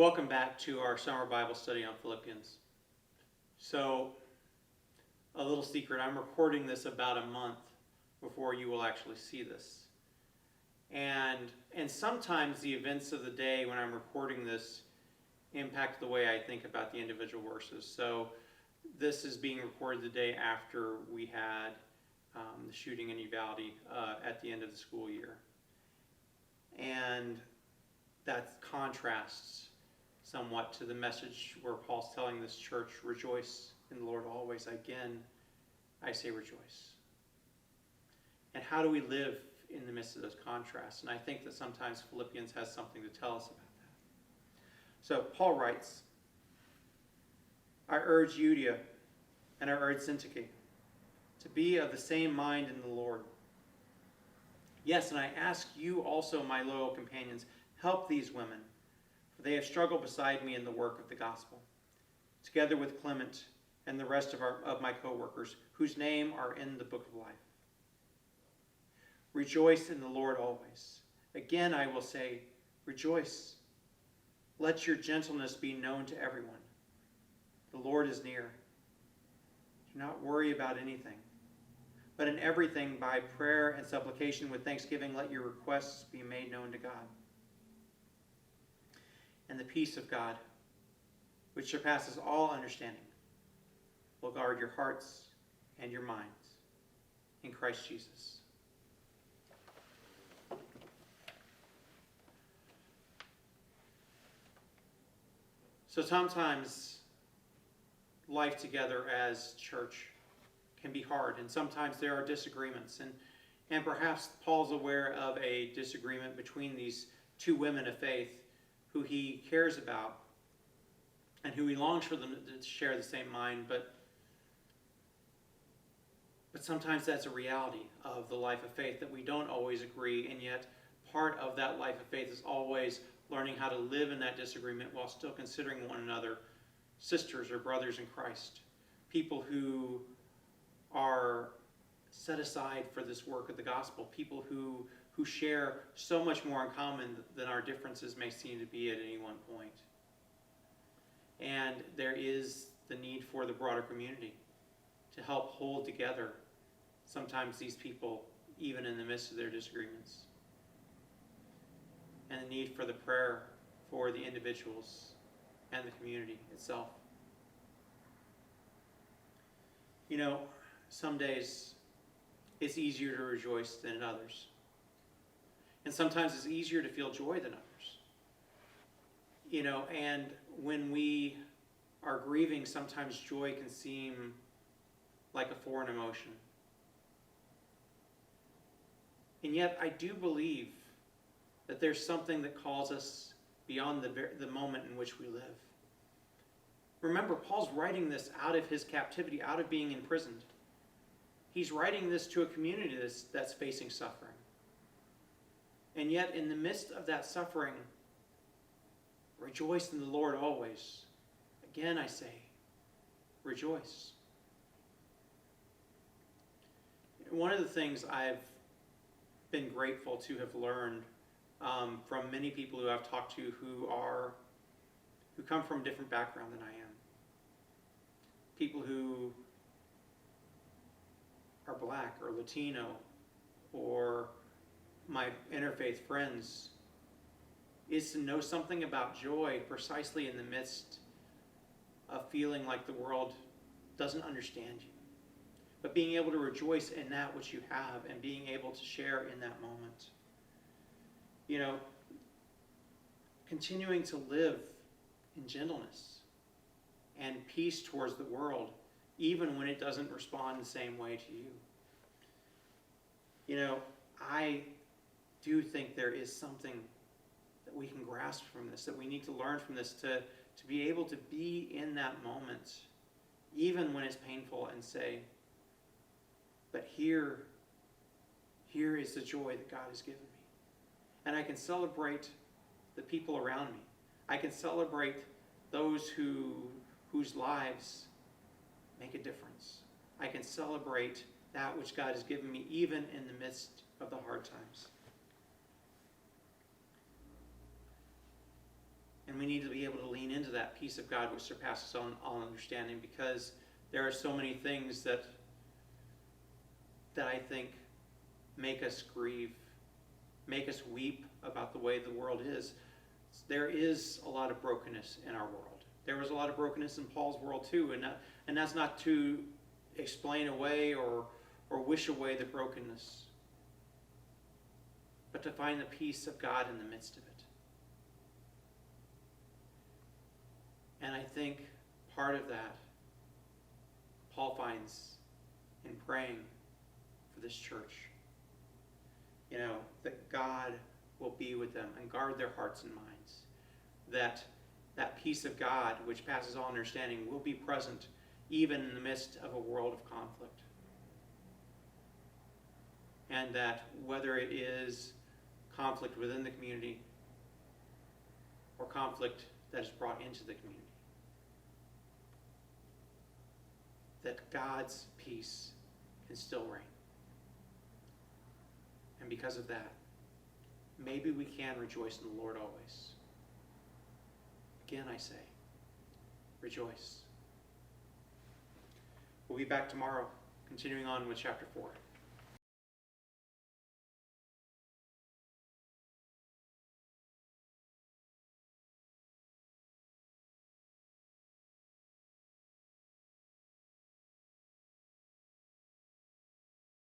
Welcome back to our summer Bible study on Philippians. So, a little secret, I'm recording this about a month before you will actually see this. And sometimes the events of the day when I'm recording this impact the way I think about the individual verses. So, this is being recorded the day after we had the shooting in Uvalde at the end of the school year. And that contrasts somewhat to the message where Paul's telling this church, rejoice in the Lord always. Again, I say rejoice. And how do we live in the midst of those contrasts? And I think that sometimes Philippians has something to tell us about that. So Paul writes, I urge Euodia and I urge Syntyche to be of the same mind in the Lord. Yes, and I ask you also, my loyal companions, help these women, for they have struggled beside me in the work of the gospel, together with Clement and the rest of my co-workers, whose name are in the book of life. Rejoice in the Lord always. Again, I will say, rejoice. Let your gentleness be known to everyone. The Lord is near. Do not worry about anything, but in everything, by prayer and supplication with thanksgiving, let your requests be made known to God. And the peace of God, which surpasses all understanding, will guard your hearts and your minds in Christ Jesus. So sometimes life together as church can be hard, and sometimes there are disagreements, and perhaps Paul's aware of a disagreement between these two women of faith who he cares about and who he longs for them to share the same mind, but sometimes that's a reality of the life of faith, that we don't always agree, and yet part of that life of faith is always learning how to live in that disagreement while still considering one another sisters or brothers in Christ, people who are set aside for this work of the gospel, people who share so much more in common than our differences may seem to be at any one point. And there is the need for the broader community to help hold together sometimes these people, even in the midst of their disagreements. And the need for the prayer for the individuals and the community itself. You know, some days it's easier to rejoice than in others. And sometimes it's easier to feel joy than others. You know, and when we are grieving, sometimes joy can seem like a foreign emotion. And yet I do believe that there's something that calls us beyond the moment in which we live. Remember, Paul's writing this out of his captivity, out of being imprisoned. He's writing this to a community that's facing suffering. And yet, in the midst of that suffering, rejoice in the Lord always. Again, I say, rejoice. One of the things I've been grateful to have learned from many people who I've talked to who come from a different background than I am. People who are black or Latino or my interfaith friends, is to know something about joy precisely in the midst of feeling like the world doesn't understand you. But being able to rejoice in that which you have and being able to share in that moment. You know, continuing to live in gentleness and peace towards the world, even when it doesn't respond the same way to you. You know, I do think there is something that we can grasp from this, that we need to learn from this to be able to be in that moment, even when it's painful, and say, but here is the joy that God has given me. And I can celebrate the people around me. I can celebrate those whose lives make a difference. I can celebrate that which God has given me, even in the midst of the hard times. And we need to be able to lean into that peace of God which surpasses all understanding, because there are so many things that I think make us grieve, make us weep about the way the world is. There is a lot of brokenness in our world. There was a lot of brokenness in Paul's world too, and that's not to explain away or wish away the brokenness, but to find the peace of God in the midst of it. And I think part of that Paul finds in praying for this church. That God will be with them and guard their hearts and minds. That peace of God, which passes all understanding, will be present even in the midst of a world of conflict. And that whether it is conflict within the community or conflict that is brought into the community, that God's peace can still reign. And because of that, maybe we can rejoice in the Lord always. Again, I say, rejoice. We'll be back tomorrow, continuing on with chapter 4.